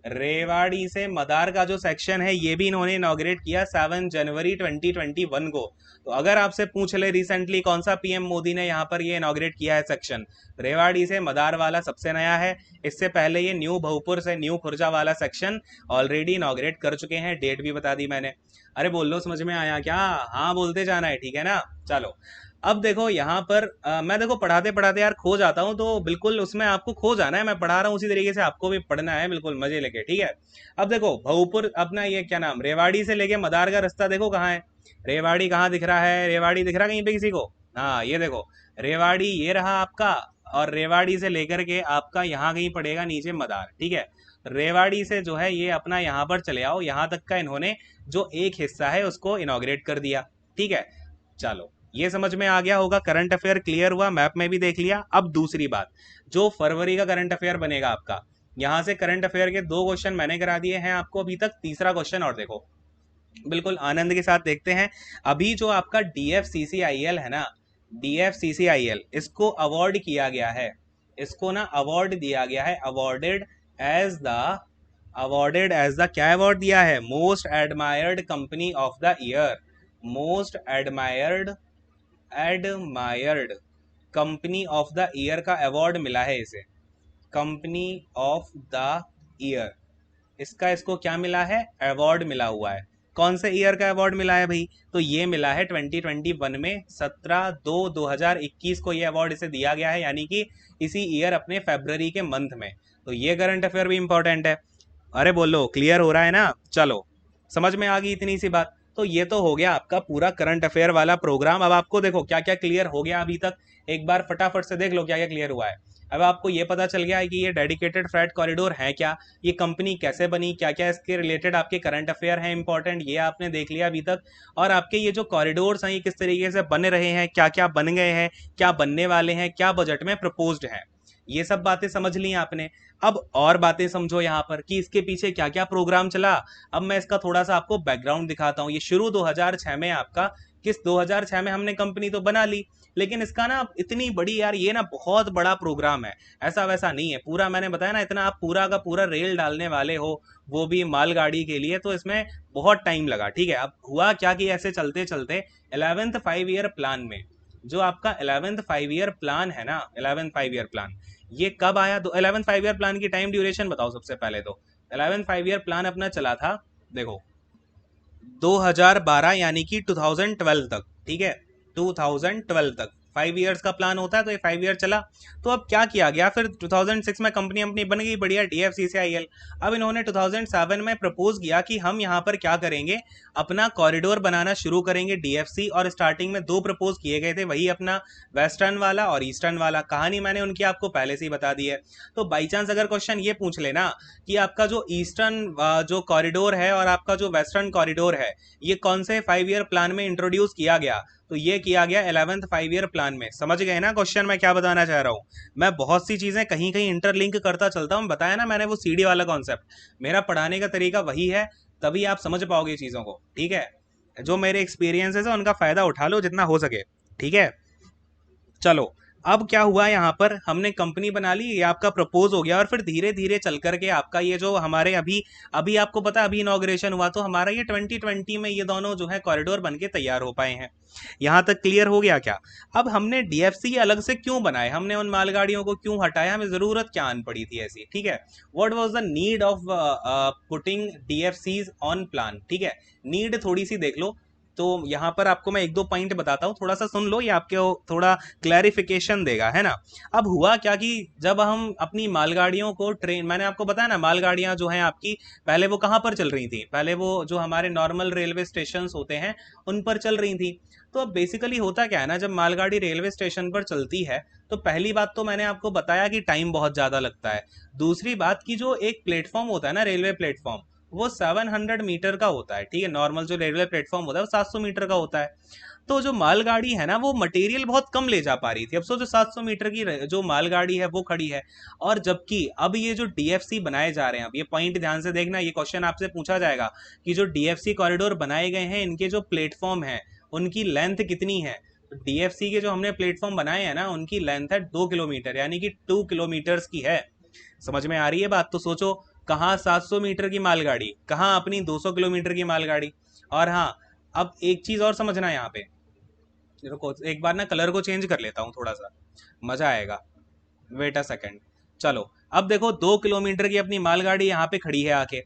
रेवाड़ी से मदार का जो सेक्शन है ये भी इन्होंने इनॉग्रेट किया 7 जनवरी 2021 को। तो अगर आपसे पूछ ले रिसेंटली कौन सा पीएम मोदी ने यहाँ पर ये इनॉग्रेट किया है सेक्शन, रेवाड़ी से मदार वाला सबसे नया है। इससे पहले ये न्यू भोजपुर से न्यू खुर्जा वाला सेक्शन ऑलरेडी इनॉग्रेट कर चुके हैं, डेट भी बता दी मैंने। अरे बोल लो, समझ में आया क्या? हाँ बोलते जाना है, ठीक है ना। चलो अब देखो यहाँ पर मैं देखो पढ़ाते पढ़ाते यार खो जाता हूँ, तो बिल्कुल उसमें आपको खो जाना है। मैं पढ़ा रहा हूँ उसी तरीके से आपको भी पढ़ना है, बिल्कुल मजे लेके, ठीक है। अब देखो भऊपुर अपना ये क्या नाम, रेवाड़ी से लेके मदार का रास्ता देखो कहाँ है। रेवाड़ी कहाँ दिख रहा है? रेवाड़ी दिख रहा है कहीं पे किसी को? हाँ ये देखो, रेवाड़ी ये रहा आपका। और रेवाड़ी से लेकर के आपका यहाँ कहीं पड़ेगा नीचे मदार, ठीक है। रेवाड़ी से जो है ये अपना यहाँ पर चले आओ, यहाँ तक का इन्होंने जो एक हिस्सा है उसको इनॉग्रेट कर दिया, ठीक है। चलो ये समझ में आ गया होगा, करंट अफेयर क्लियर हुआ, मैप में भी देख लिया। अब दूसरी बात, जो फरवरी का करंट अफेयर बनेगा आपका, यहां से करंट अफेयर के 2 क्वेश्चन मैंने करा दिए हैं आपको अभी तक, तीसरा क्वेश्चन और देखो, बिल्कुल आनंद के साथ देखते हैं। अभी जो आपका DFCCIL है ना, DFCCIL इसको अवार्ड किया गया है, इसको ना अवार्ड दिया गया है, अवार्डेड एज द क्या अवार्ड दिया है? Most admired company of the year, most admired company of the year का अवार्ड मिला है इसे, कंपनी ऑफ द ईयर, इसका इसको क्या मिला है? अवार्ड मिला हुआ है। कौन से ईयर का अवार्ड मिला है भाई? तो ये मिला है 2021 में, 17/2/2021 को ये अवार्ड इसे दिया गया है, यानी कि इसी ईयर अपने फरवरी के मंथ में। तो ये करंट अफेयर भी इंपॉर्टेंट है। अरे बोलो क्लियर हो रहा है ना? चलो समझ में आ गई इतनी सी बात। तो ये तो हो गया आपका पूरा करंट अफेयर वाला प्रोग्राम। अब आपको देखो क्या क्या क्लियर हो गया अभी तक, एक बार फटाफट से देख लो क्या क्या क्लियर हुआ है। अब आपको ये पता चल गया है कि ये डेडिकेटेड फ्रेट कॉरिडोर है क्या, ये कंपनी कैसे बनी, क्या क्या इसके रिलेटेड आपके करंट अफेयर हैं इंपॉर्टेंट, ये आपने देख लिया अभी तक। और आपके ये जो कॉरिडोर्स हैं ये किस तरीके से बन रहे हैं, क्या क्या बन गए हैं, क्या बनने वाले हैं, क्या बजट में प्रपोज्ड है, ये सब बातें समझ ली आपने। अब और बातें समझो यहाँ पर कि इसके पीछे क्या क्या प्रोग्राम चला। अब मैं इसका थोड़ा सा आपको बैकग्राउंड दिखाता हूँ। ये शुरू 2006 में आपका, किस 2006 में हमने कंपनी तो बना ली, लेकिन इसका ना इतनी बड़ी यार, ये ना बहुत बड़ा प्रोग्राम है, ऐसा वैसा नहीं है पूरा। मैंने बताया ना, इतना आप पूरा का पूरा रेल डालने वाले हो, वो भी मालगाड़ी के लिए, तो इसमें बहुत टाइम लगा, ठीक है। अब हुआ क्या कि ऐसे चलते चलते 11th 5 ईयर प्लान में, जो आपका 11th 5 ईयर प्लान है ना, 11th 5 ईयर प्लान ये कब आया? तो 11th 5 ईयर प्लान की टाइम ड्यूरेशन बताओ सबसे पहले। तो 11th 5 ईयर प्लान अपना चला था, देखो 2012 यानी कि 2012 तक, ठीक है, 2012 तक 5 ईयर्स का प्लान होता है, तो ये 5 ईयर चला। तो अब क्या किया गया फिर, 2006 में कंपनी अपनी बन गई बढ़िया, DFCCIL। अब इन्होंने 2007 में प्रपोज किया कि हम यहाँ पर क्या करेंगे, अपना कॉरिडोर बनाना शुरू करेंगे DFC। और स्टार्टिंग में 2 प्रपोज किए गए थे, वही अपना वेस्टर्न वाला और ईस्टर्न वाला। कहानी मैंने उनकी आपको पहले से ही बता दी है। तो बाई चांस अगर क्वेश्चन ये पूछ लेना कि आपका जो ईस्टर्न जो कॉरिडोर है और आपका जो वेस्टर्न कॉरिडोर है, ये कौन से 5 ईयर प्लान में इंट्रोड्यूस किया गया, तो ये किया गया 11th 5 ईयर प्लान में। समझ गए ना क्वेश्चन मैं क्या बताना चाह रहा हूँ? मैं बहुत सी चीजें कहीं कहीं इंटरलिंक करता चलता हूँ, बताया ना मैंने वो सीडी वाला कॉन्सेप्ट, मेरा पढ़ाने का तरीका वही है, तभी आप समझ पाओगे चीजों को, ठीक है। जो मेरे एक्सपीरियंसेस है उनका फायदा उठा लो जितना हो सके, ठीक है। चलो अब क्या हुआ, यहाँ पर हमने कंपनी बना ली, ये आपका प्रपोज हो गया। और फिर धीरे धीरे चल करके आपका ये जो हमारे अभी अभी आपको पता है अभी इनॉग्रेशन हुआ, तो हमारा ये 2020 में ये दोनों जो है कॉरिडोर बन के तैयार हो पाए हैं। यहाँ तक क्लियर हो गया क्या? अब हमने DFC अलग से क्यों बनाए, हमने उन मालगाड़ियों को क्यों हटाया, हमें जरूरत क्या आन पड़ी थी ऐसी, ठीक है। What was the need of putting DFCs on plan, ठीक है। नीड थोड़ी सी देख लो। तो यहाँ पर आपको मैं 1-2 पॉइंट बताता हूँ, थोड़ा सा सुन लो, ये आपको थोड़ा क्लैरिफिकेशन देगा, है ना। अब हुआ क्या कि जब हम अपनी मालगाड़ियों को ट्रेन, मैंने आपको बताया ना मालगाड़ियां जो हैं आपकी, पहले वो कहाँ पर चल रही थी, पहले वो जो हमारे नॉर्मल रेलवे स्टेशन होते हैं उन पर चल रही थी। तो अब बेसिकली होता क्या है ना, जब मालगाड़ी रेलवे स्टेशन पर चलती है, तो पहली बात तो मैंने आपको बताया कि टाइम बहुत ज़्यादा लगता है। दूसरी बात की जो एक प्लेटफॉर्म होता है ना, रेलवे प्लेटफॉर्म, वो 700 मीटर का होता है, ठीक है। नॉर्मल जो रेलवे प्लेटफॉर्म होता है वो 700 मीटर का होता है। तो जो मालगाड़ी है ना वो मटेरियल बहुत कम ले जा पा रही थी। अब सोचो 700 मीटर की जो मालगाड़ी है वो खड़ी है, और जबकि अब ये जो DFC बनाए जा रहे हैं, अब ये पॉइंट ध्यान से देखना, ये क्वेश्चन आपसे पूछा जाएगा कि जो DFC कॉरिडोर बनाए गए हैं इनके जो प्लेटफॉर्म है उनकी लेंथ कितनी है। तो DFC के जो हमने प्लेटफॉर्म बनाए हैं ना उनकी लेंथ है 2 किलोमीटर, यानी कि 2 किलोमीटर्स की है। समझ में आ रही है बात? तो सोचो कहाँ 700 मीटर की मालगाड़ी, कहाँ अपनी 200 किलोमीटर की मालगाड़ी। और हाँ, अब एक चीज और समझना यहाँ पे, रुको एक बार ना कलर को चेंज कर लेता हूँ थोड़ा सा, मजा आएगा। Wait a second. चलो, अब देखो 2 किलोमीटर की अपनी मालगाड़ी यहाँ पे खड़ी है आके,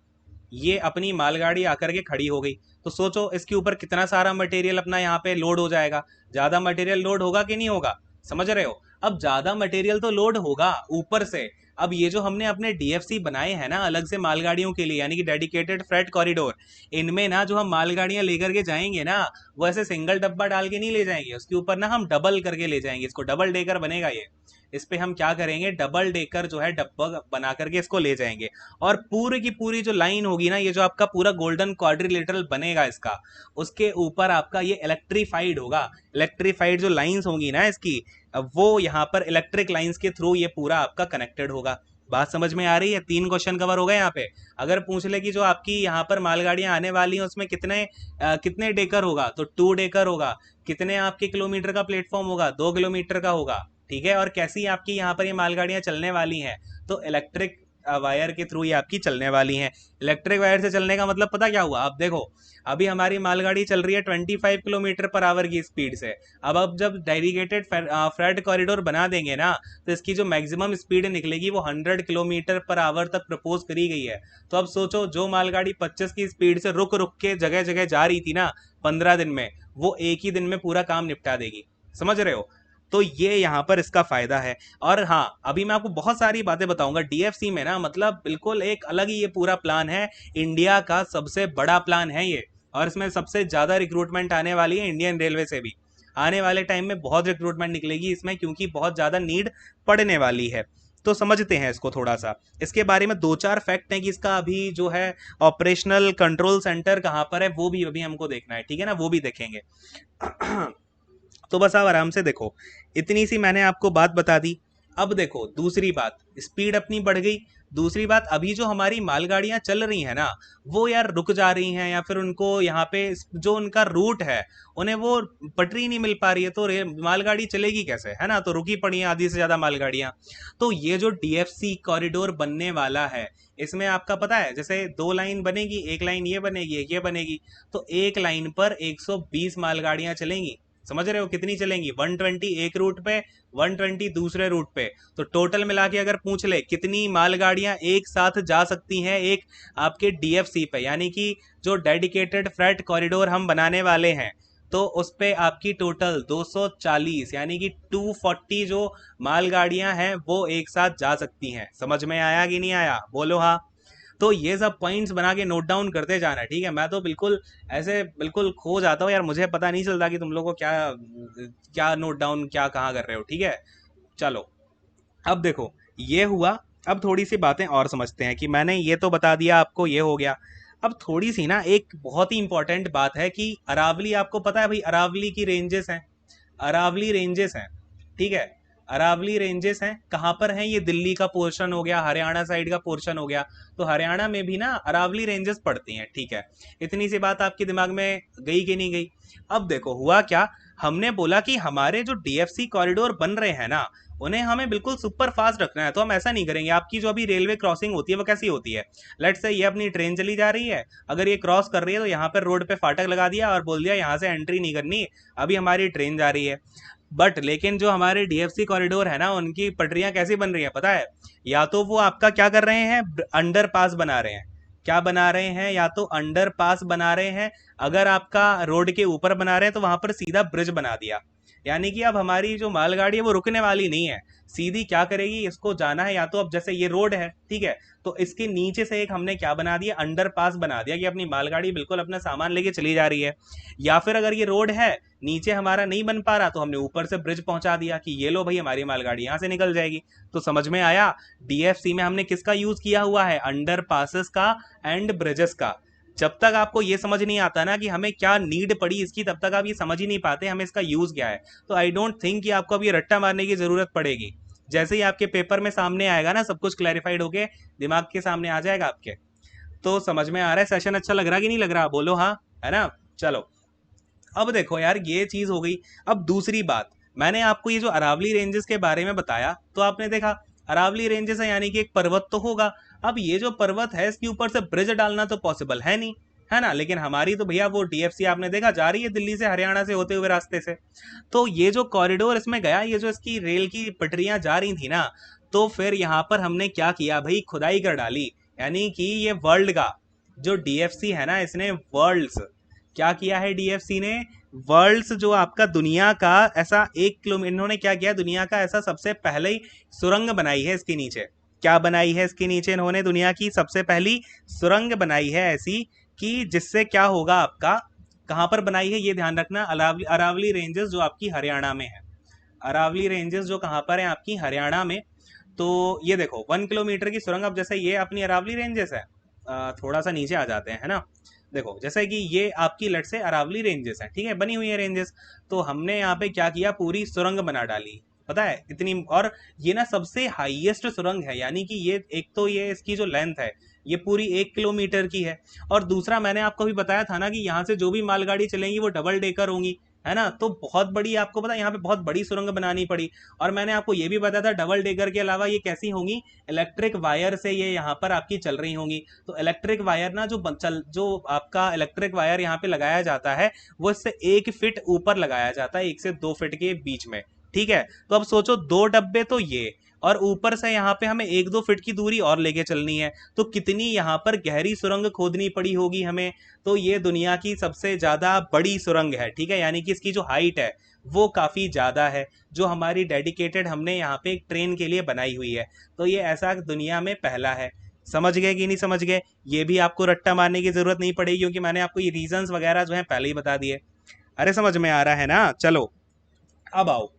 ये अपनी मालगाड़ी आकर के खड़ी हो गई। तो सोचो इसके ऊपर कितना सारा मटेरियल अपना यहाँ पे लोड हो जाएगा। ज्यादा मटेरियल लोड होगा कि नहीं होगा, समझ रहे हो। अब ज्यादा मटेरियल तो लोड होगा ऊपर से। अब ये जो हमने अपने डीएफसी बनाए हैं ना अलग से मालगाड़ियों के लिए, यानी कि डेडिकेटेड फ्रेट कॉरिडोर, इनमें ना जो हम मालगाड़ियां लेकर के जाएंगे ना, वो ऐसे सिंगल डब्बा डाल के नहीं ले जाएंगे, उसके ऊपर ना हम डबल करके ले जाएंगे इसको, डबल डेकर बनेगा ये। इस पे हम क्या करेंगे, डबल डेकर जो है डब्बा बना करके इसको ले जाएंगे। और पूरी की पूरी जो लाइन होगी ना, ये जो आपका पूरा गोल्डन क्वाड्रिलेटरल बनेगा इसका, उसके ऊपर आपका ये इलेक्ट्रीफाइड होगा। इलेक्ट्रीफाइड जो लाइंस होंगी ना इसकी, वो यहाँ पर इलेक्ट्रिक लाइंस के थ्रू ये पूरा आपका कनेक्टेड होगा। बात समझ में आ रही है। 3 क्वेश्चन कवर हो गए यहाँ पे। अगर पूछ ले कि जो आपकी यहाँ पर मालगाड़ियां आने वाली हैं उसमें कितने डेकर होगा, तो 2 डेकर होगा। कितने आपके किलोमीटर का प्लेटफॉर्म होगा, 2 किलोमीटर का होगा। ठीक है, और कैसी आपकी यहाँ पर ये मालगाड़ियां चलने वाली हैं, तो इलेक्ट्रिक वायर के थ्रू ये आपकी चलने वाली हैं। इलेक्ट्रिक वायर से चलने का मतलब पता क्या हुआ, अब देखो अभी हमारी मालगाड़ी चल रही है 25 किलोमीटर पर आवर की स्पीड से। अब जब डेडिकेटेड फ्रेट कॉरिडोर बना देंगे ना, तो इसकी जो मैक्सिमम स्पीड निकलेगी वो 100 किलोमीटर पर आवर तक प्रपोज करी गई है। तो अब सोचो जो मालगाड़ी 25 की स्पीड से रुक रुक के जगह जगह जा रही थी ना 15 दिन में, वो एक ही दिन में पूरा काम निपटा देगी। समझ रहे हो। तो ये यहाँ पर इसका फायदा है। और हाँ, अभी मैं आपको बहुत सारी बातें बताऊंगा डीएफसी में ना, मतलब बिल्कुल एक अलग ही ये पूरा प्लान है। इंडिया का सबसे बड़ा प्लान है ये, और इसमें सबसे ज्यादा रिक्रूटमेंट आने वाली है इंडियन रेलवे से भी। आने वाले टाइम में बहुत रिक्रूटमेंट निकलेगी इसमें, क्योंकि बहुत ज्यादा नीड पड़ने वाली है। तो समझते हैं इसको थोड़ा सा, इसके बारे में 2-4 फैक्ट हैं कि इसका अभी जो है ऑपरेशनल कंट्रोल सेंटर कहाँ पर है, वो भी अभी हमको देखना है। ठीक है ना, वो भी देखेंगे। तो बस आप आराम से देखो, इतनी सी मैंने आपको बात बता दी। अब देखो दूसरी बात, स्पीड अपनी बढ़ गई। दूसरी बात, अभी जो हमारी मालगाड़ियां चल रही हैं ना, वो यार रुक जा रही हैं, या फिर उनको यहाँ पे जो उनका रूट है, उन्हें वो पटरी नहीं मिल पा रही है, तो मालगाड़ी चलेगी कैसे, है ना। तो रुकी पड़ी हैं आधी से ज्यादा मालगाड़ियां। तो ये जो डीएफसी कॉरिडोर बनने वाला है, इसमें आपका पता है जैसे 2 लाइन बनेगी, एक लाइन ये बनेगी एक ये बनेगी, तो एक लाइन पर 120 मालगाड़ियां चलेंगी। समझ रहे हो कितनी चलेंगी, 120 एक रूट पे, 120 दूसरे रूट पे। तो टोटल मिला के अगर पूछ ले कितनी मालगाड़ियां एक साथ जा सकती हैं एक आपके डीएफसी पे, यानी कि जो डेडिकेटेड फ्रेट कॉरिडोर हम बनाने वाले हैं, तो उस पे आपकी टोटल 240 यानी कि 240 जो मालगाड़ियां हैं वो एक साथ जा सकती हैं। समझ में आया कि नहीं आया, बोलो हाँ। तो ये सब पॉइंट्स बना के नोट डाउन करते जाना, ठीक है। मैं तो बिल्कुल ऐसे बिल्कुल खो जाता हूँ यार, मुझे पता नहीं चलता कि तुम लोग को क्या क्या नोट डाउन क्या कहाँ कर रहे हो। ठीक है, चलो अब देखो ये हुआ। अब थोड़ी सी बातें और समझते हैं कि मैंने ये तो बता दिया आपको, ये हो गया। अब थोड़ी सी ना एक बहुत ही इंपॉर्टेंट बात है कि अरावली, आपको पता है भाई अरावली की रेंजेस हैं, अरावली रेंजेस हैं। ठीक है, अरावली रेंजेस हैं, कहाँ पर हैं, ये दिल्ली का पोर्शन हो गया, हरियाणा साइड का पोर्शन हो गया। तो हरियाणा में भी ना अरावली रेंजेस पड़ती हैं। ठीक है, इतनी सी बात आपके दिमाग में गई कि नहीं गई। अब देखो हुआ क्या, हमने बोला कि हमारे जो डीएफसी कॉरिडोर बन रहे हैं ना, उन्हें हमें बिल्कुल सुपर फास्ट रखना है। तो हम ऐसा नहीं करेंगे, आपकी जो अभी रेलवे क्रॉसिंग होती है वो कैसी होती है, लेट्स से ये अपनी ट्रेन चली जा रही है, अगर ये क्रॉस कर रही है तो यहाँ पर रोड पे फाटक लगा दिया और बोल दिया यहाँ से एंट्री नहीं करनी, अभी हमारी ट्रेन जा रही है। बट लेकिन जो हमारे डीएफसी कॉरिडोर है ना, उनकी पटरियां कैसी बन रही है पता है, या तो वो आपका क्या कर रहे हैं, अंडर पास बना रहे हैं। क्या बना रहे हैं, या तो अंडर पास बना रहे हैं, अगर आपका रोड के ऊपर बना रहे हैं तो वहां पर सीधा ब्रिज बना दिया। यानी कि अब हमारी जो मालगाड़ी है वो रुकने वाली नहीं है, सीधी क्या करेगी, इसको जाना है, या तो अब जैसे ये रोड है, ठीक है, तो इसके नीचे से एक हमने क्या बना दिया, अंडर पास बना दिया कि अपनी मालगाड़ी बिल्कुल अपना सामान लेके चली जा रही है। या फिर अगर ये रोड है, नीचे हमारा नहीं बन पा रहा, तो हमने ऊपर से ब्रिज पहुंचा दिया कि ये लो भाई हमारी मालगाड़ी यहाँ से निकल जाएगी। तो समझ में आया, डीएफसी में हमने किसका यूज किया हुआ है, अंडर पासेस का एंड ब्रिजेस का। जब तक आपको ये समझ नहीं आता ना कि हमें क्या नीड पड़ी इसकी, तब तक आप ये समझ ही नहीं पाते हमें इसका यूज क्या है। तो आई डोंट थिंक कि आपको अब ये रट्टा मारने की जरूरत पड़ेगी। जैसे ही आपके पेपर में सामने आएगा ना, सब कुछ क्लैरिफाइड होके दिमाग के सामने आ जाएगा आपके। तो समझ में आ रहा है, सेशन अच्छा लग रहा कि नहीं लग रहा, बोलो हाँ, है ना। चलो अब देखो यार, ये चीज हो गई। अब दूसरी बात, मैंने आपको ये जो अरावली रेंजेस के बारे में बताया, तो आपने देखा अरावली रेंजेस है यानी कि एक पर्वत तो होगा। अब ये जो पर्वत है इसके ऊपर से ब्रिज डालना तो पॉसिबल है नहीं, है ना। लेकिन हमारी तो भैया वो डीएफसी आपने देखा जा रही है दिल्ली से हरियाणा से होते हुए रास्ते से। तो ये जो कॉरिडोर इसमें गया, ये जो इसकी रेल की पटरियां जा रही थी ना, तो फिर यहाँ पर हमने क्या किया भाई, खुदाई कर डाली। यानी कि ये वर्ल्ड का जो डीएफसी है ना, इसने वर्ल्ड्स क्या किया है, डीएफसी ने वर्ल्ड्स जो आपका दुनिया का ऐसा 1 किलोमीटर, इन्होंने क्या किया, दुनिया का ऐसा सबसे पहले ही सुरंग बनाई है इसके नीचे। क्या बनाई है इसके नीचे इन्होंने, दुनिया की सबसे पहली सुरंग बनाई है ऐसी, कि जिससे क्या होगा आपका, कहाँ पर बनाई है ये ध्यान रखना, अरावली रेंजेस जो आपकी हरियाणा में है। अरावली रेंजेस जो कहाँ पर है आपकी हरियाणा में। तो ये देखो 1 किलोमीटर की सुरंग। अब जैसे ये अपनी अरावली रेंजेस है, थोड़ा सा नीचे आ जाते हैं, है ना। देखो जैसे कि ये आपकी लट से अरावली रेंजेस है, ठीक है, बनी हुई है रेंजेस। तो हमने यहाँ पे क्या किया, पूरी सुरंग बना डाली, पता है इतनी। और ये ना सबसे हाईएस्ट सुरंग है, यानी कि ये एक तो ये इसकी जो लेंथ है ये पूरी 1 किलोमीटर की है। और दूसरा मैंने आपको भी बताया था ना कि यहाँ से जो भी मालगाड़ी चलेंगी वो डबल डेकर होंगी, है ना। तो बहुत बड़ी, आपको पता है यहाँ पे बहुत बड़ी सुरंग बनानी पड़ी। और मैंने आपको ये भी बताया था डबल डेकर के अलावा ये कैसी होंगी, इलेक्ट्रिक वायर से ये यहाँ पर आपकी चल रही होंगी। तो इलेक्ट्रिक वायर ना जो आपका इलेक्ट्रिक वायर यहाँ पे लगाया जाता है वो इससे 1 फीट ऊपर लगाया जाता है, 1 से 2 फीट के बीच में, ठीक है। तो अब सोचो 2 डब्बे तो ये, और ऊपर से यहाँ पे हमें 1-2 फीट की दूरी और लेके चलनी है, तो कितनी यहाँ पर गहरी सुरंग खोदनी पड़ी होगी हमें। तो ये दुनिया की सबसे ज्यादा बड़ी सुरंग है, ठीक है, यानी कि इसकी जो हाइट है वो काफी ज्यादा है, जो हमारी डेडिकेटेड हमने यहाँ पे एक ट्रेन के लिए बनाई हुई है। तो ये ऐसा दुनिया में पहला है। समझ गए कि नहीं समझ गए, ये भी आपको रट्टा मारने की जरूरत नहीं पड़ेगी, क्योंकि मैंने आपको ये रीजंस वगैरह जो है पहले ही बता दिए। अरे समझ में आ रहा है ना। चलो अब आओ,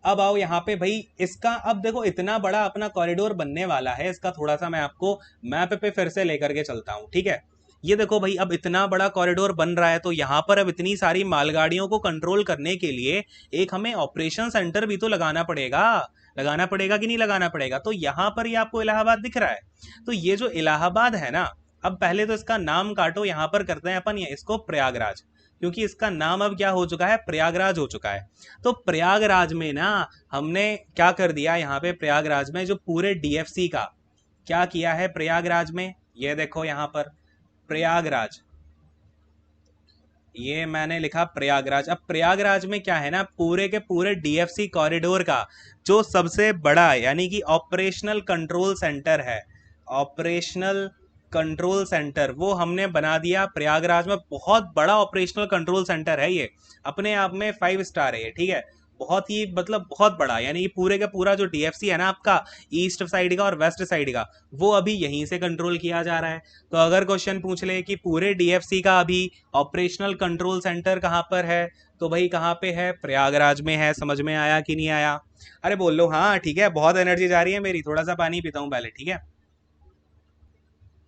अब आओ यहाँ पे भाई, इसका अब देखो इतना बड़ा अपना कॉरिडोर बनने वाला है, इसका थोड़ा सा मैं आपको मैप पे फिर से लेकर के चलता हूँ, ठीक है। ये देखो भाई, अब इतना बड़ा कॉरिडोर बन रहा है, तो यहाँ पर अब इतनी सारी मालगाड़ियों को कंट्रोल करने के लिए एक हमें ऑपरेशन सेंटर भी तो लगाना पड़ेगा। लगाना पड़ेगा कि नहीं लगाना पड़ेगा। तो यहाँ पर ये आपको इलाहाबाद दिख रहा है, तो ये जो इलाहाबाद है ना, अब पहले तो इसका नाम काटो, यहाँ पर करते हैं अपन ये इसको प्रयागराज, क्योंकि इसका नाम अब क्या हो चुका है, प्रयागराज हो चुका है। तो प्रयागराज में ना हमने क्या कर दिया, यहाँ पे प्रयागराज में जो पूरे डीएफसी का क्या किया है प्रयागराज में, ये देखो यहाँ पर प्रयागराज, ये मैंने लिखा प्रयागराज। अब प्रयागराज में क्या है ना, पूरे के पूरे डीएफसी कॉरिडोर का जो सबसे बड़ा यानी कि ऑपरेशनल कंट्रोल सेंटर है, ऑपरेशनल कंट्रोल सेंटर वो हमने बना दिया प्रयागराज में। बहुत बड़ा ऑपरेशनल कंट्रोल सेंटर है ये, अपने आप में 5 स्टार है ये, ठीक है। बहुत ही मतलब बहुत बड़ा, यानी कि पूरे का पूरा जो डीएफसी है ना आपका, ईस्ट साइड का और वेस्ट साइड का, वो अभी यहीं से कंट्रोल किया जा रहा है। तो अगर क्वेश्चन पूछ ले कि पूरे डीएफसी का अभी ऑपरेशनल कंट्रोल सेंटर कहाँ पर है, तो भाई कहाँ पे है, प्रयागराज में है। समझ में आया कि नहीं आया। अरे बोल लो हाँ, ठीक है, बहुत एनर्जी जा रही है मेरी, थोड़ा सा पानी पीता हूँ पहले, ठीक है।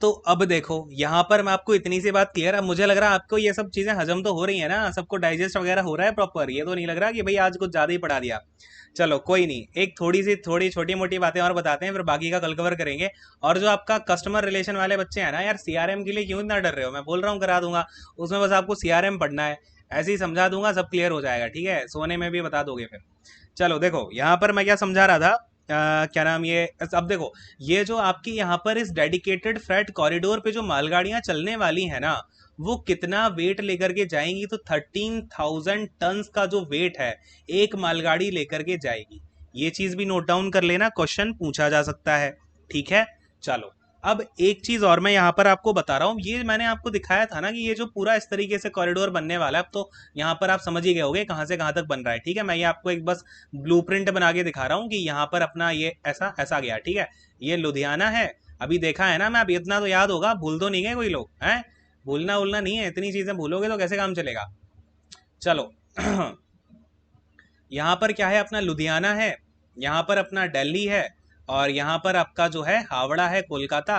तो अब देखो यहाँ पर मैं आपको इतनी सी बात क्लियर, अब मुझे लग रहा है आपको ये सब चीजें हजम तो हो रही है ना, सबको डाइजेस्ट वगैरह हो रहा है प्रॉपर, ये तो नहीं लग रहा कि भाई आज कुछ ज्यादा ही पढ़ा दिया। चलो कोई नहीं, एक थोड़ी छोटी मोटी बातें और बताते हैं, फिर बाकी का कल कवर करेंगे। और जो आपका कस्टमर रिलेशन वाले बच्चे हैं ना यार, सीआरएम के लिए क्यों इतना डर रहे हो, मैं बोल रहा हूँ करा दूंगा, उसमें बस आपको सीआरएम पढ़ना है, ऐसे ही समझा दूंगा, सब क्लियर हो जाएगा, ठीक है, सोने में भी बता दोगे फिर। चलो देखो यहाँ पर मैं क्या समझा रहा था, क्या नाम ये, अब देखो ये जो आपकी यहाँ पर इस डेडिकेटेड फ्रेट कॉरिडोर पे जो मालगाड़ियां चलने वाली है ना, वो कितना वेट लेकर के जाएंगी, तो 13,000 टन्स का जो वेट है एक मालगाड़ी लेकर के जाएगी। ये चीज भी नोट डाउन कर लेना, क्वेश्चन पूछा जा सकता है, ठीक है। चलो अब एक चीज और मैं यहाँ पर आपको बता रहा हूँ, ये मैंने आपको दिखाया था ना कि ये जो पूरा इस तरीके से कॉरिडोर बनने वाला है, अब तो यहाँ पर आप समझ ही गए होगे कहाँ से कहाँ तक बन रहा है, ठीक है। मैं ये आपको एक बस ब्लूप्रिंट बना के दिखा रहा हूँ कि यहाँ पर अपना ये ऐसा ऐसा गया, ठीक है। ये लुधियाना है, अभी देखा है ना मैं, अभी इतना तो याद होगा, भूल तो नहीं गए कोई लोग हैं, भूलना उलना नहीं है, इतनी चीजें भूलोगे तो कैसे काम चलेगा। चलो यहाँ पर क्या है, अपना लुधियाना है, यहाँ पर अपना दिल्ली है, और यहाँ पर आपका जो है हावड़ा है, कोलकाता।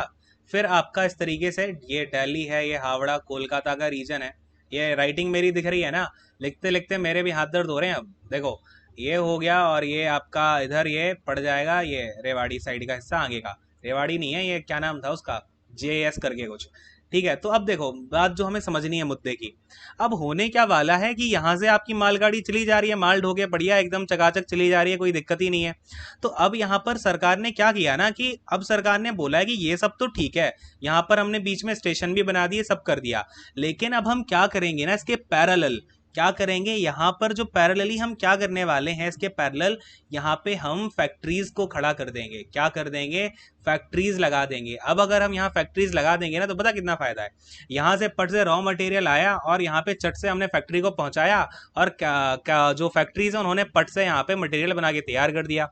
फिर आपका इस तरीके से ये दिल्ली है, ये हावड़ा कोलकाता का रीजन है। ये राइटिंग मेरी दिख रही है ना, लिखते लिखते मेरे भी हाथ दर्द हो रहे हैं। अब देखो ये हो गया, और ये आपका इधर ये पड़ जाएगा, ये रेवाड़ी साइड का हिस्सा आगे का, रेवाड़ी नहीं है ये, क्या नाम था उसका, जेएस करके कुछ, ठीक है, तो अब देखो बात जो हमें समझनी है मुद्दे की। अब होने क्या वाला है कि यहाँ से आपकी मालगाड़ी चली जा रही है, माल ढोके बढ़िया एकदम चकाचक चली जा रही है, कोई दिक्कत ही नहीं है। तो अब यहाँ पर सरकार ने क्या किया ना कि अब सरकार ने बोला है कि ये सब तो ठीक है, यहाँ पर हमने बीच में स्टेशन भी बना दिए, सब कर दिया, लेकिन अब हम क्या करेंगे ना इसके पैरेलल, क्या करेंगे यहाँ पर जो पैरेलली हम क्या करने वाले हैं इसके पैरेलल, यहाँ पे हम फैक्ट्रीज को खड़ा कर देंगे। क्या कर देंगे? फैक्ट्रीज लगा देंगे। अब अगर हम यहाँ फैक्ट्रीज लगा देंगे ना तो पता कितना फायदा है। यहाँ से पट से रॉ मटेरियल आया और यहाँ पे चट से हमने फैक्ट्री को पहुंचाया, और क्या जो फैक्ट्रीज है उन्होंने पट से यहाँ पे मटेरियल बना के तैयार कर दिया।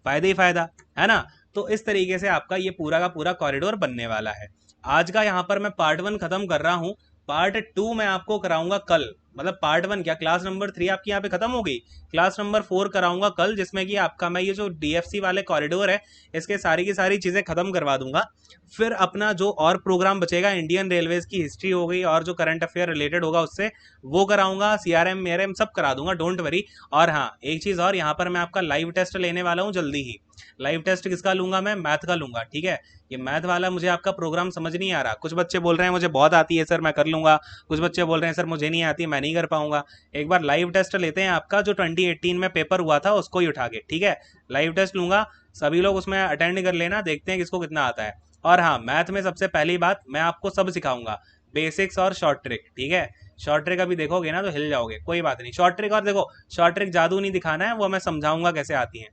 फायदा ही फायदा है ना। तो इस तरीके से आपका ये पूरा का पूरा कॉरिडोर बनने वाला है। आज का यहाँ पर मैं पार्ट 1 खत्म कर रहा हूँ। पार्ट 2 मैं आपको कराऊंगा कल, मतलब पार्ट 1 क्या, क्लास नंबर 3 आपकी यहाँ पे खत्म हो गई, क्लास नंबर 4 कराऊंगा कल, जिसमें कि आपका मैं ये जो डीएफसी वाले कॉरिडोर है इसके सारी की सारी चीज़ें खत्म करवा दूंगा। फिर अपना जो और प्रोग्राम बचेगा, इंडियन रेलवेज की हिस्ट्री हो गई और जो करंट अफेयर रिलेटेड होगा उससे वो कराऊंगा, सीआरएम मेरएम सब करा दूंगा, डोंट वरी। और हाँ एक चीज़ और, यहाँ पर मैं आपका लाइव टेस्ट लेने वाला हूँ जल्दी ही। लाइव टेस्ट किसका लूंगा? मैं मैथ का लूंगा, ठीक है। ये मैथ वाला मुझे आपका प्रोग्राम समझ नहीं आ रहा। कुछ बच्चे बोल रहे हैं मुझे बहुत आती है सर मैं कर लूंगा, कुछ बच्चे बोल रहे हैं सर मुझे नहीं आती मैं नहीं कर पाऊंगा। एक बार लाइव टेस्ट लेते हैं आपका, जो 2018 में पेपर हुआ था उसको ही उठा के, ठीक है। लाइव टेस्ट लूंगा, सभी लोग उसमें अटेंड कर लेना, देखते हैं किसको कितना आता है। और हाँ मैथ में सबसे पहली बात मैं आपको सब सिखाऊंगा, बेसिक्स और शॉर्ट ट्रिक, ठीक है। शॉर्ट ट्रिक अभी देखोगे ना तो हिल जाओगे, कोई बात नहीं। शॉर्ट ट्रिक, और देखो शॉर्ट ट्रिक जादू नहीं दिखाना है, वो मैं समझाऊंगा कैसे आती है,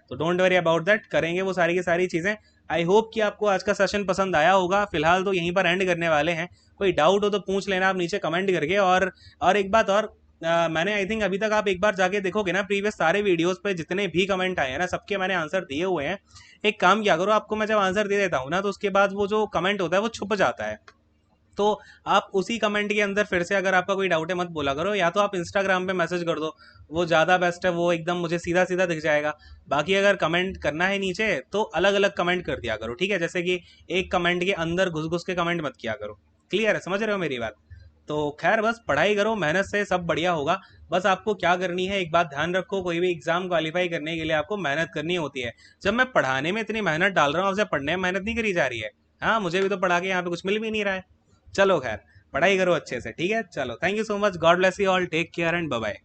तो डोंट वरी अबाउट दैट, करेंगे वो सारी की सारी चीज़ें। आई होप कि आपको आज का सेशन पसंद आया होगा। फिलहाल तो यहीं पर एंड करने वाले हैं, कोई डाउट हो तो पूछ लेना आप नीचे कमेंट करके। और एक बात और, मैंने आई थिंक अभी तक आप एक बार जाके देखोगे ना प्रीवियस सारे वीडियोस पे जितने भी कमेंट आए हैं ना सबके मैंने आंसर दिए हुए हैं। एक काम किया करो, आपको मैं जब आंसर दे देता हूँ ना तो उसके बाद वो जो कमेंट होता है वो छुप जाता है, तो आप उसी कमेंट के अंदर फिर से अगर आपका कोई डाउट है मत बोला करो, या तो आप इंस्टाग्राम पे मैसेज कर दो, वो ज़्यादा बेस्ट है, वो एकदम मुझे सीधा सीधा दिख जाएगा। बाकी अगर कमेंट करना है नीचे तो अलग अलग कमेंट कर दिया करो, ठीक है। जैसे कि एक कमेंट के अंदर घुस घुस के कमेंट मत किया करो। क्लियर है, समझ रहे हो मेरी बात? तो खैर बस पढ़ाई करो, मेहनत से सब बढ़िया होगा। बस आपको क्या करनी है, एक बात ध्यान रखो, कोई भी एग्जाम क्वालिफाई करने के लिए आपको मेहनत करनी होती है। जब मैं पढ़ाने में इतनी मेहनत डाल रहा हूँ, आपसे पढ़ने में मेहनत नहीं करी जा रही है। हाँ मुझे भी तो पढ़ा के यहाँ पे कुछ मिल भी नहीं रहा है। चलो खैर, पढ़ाई करो अच्छे से, ठीक है। चलो thank you so much, God bless you all, take care and bye bye.